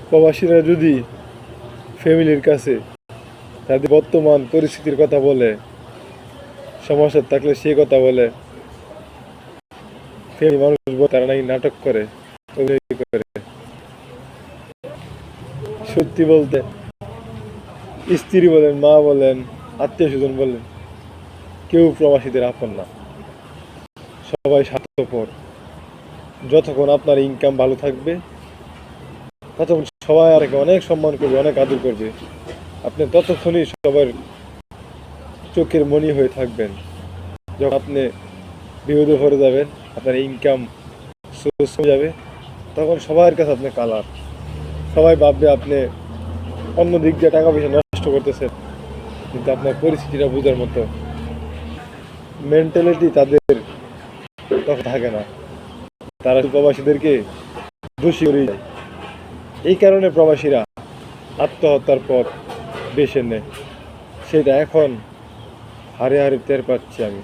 প্রবাসীরা যদি ফ্যামিলির কাছে তাদের বর্তমান পরিস্থিতির কথা বলে, সমস্যা থাকলে সে কথা বলে, ফ্যামিলি মানুষ তারা নাকি নাটক করে, অভিনয় করে। সত্যি বলতে স্ত্রী বলেন, মা বলেন, আত্মীয় স্বজন বলেন, কেউ প্রবাসীদের আপন না। সবাই স্বার্থপর। যতক্ষণ আপনার ইনকাম ভালো থাকবে ততক্ষণ সবাই আপনাকে অনেক সম্মান করবে, অনেক আদর করবে। আপনি ততক্ষণই সবার চোখের মণি হয়ে থাকবেন। যখন আপনি বিপদে পড়ে যাবেন, আপনার ইনকাম সোর্স হয়ে যাবে, তখন সবার কাছে আপনি কালার। সবাই ভাববে আপনি অন্য দিক দিয়ে টাকা পয়সা নষ্ট করতেছেন, কিন্তু আপনার পরিস্থিতিটা বোঝার মতো মেন্টালিটি তাদের তখন থাকে না। তারা প্রবাসীদেরকে দোষী করে যায়। এই কারণে প্রবাসীরা আত্মহত্যার পথ বেছে নেয়। সেটা এখন হারে হারে টের পাচ্ছি আমি।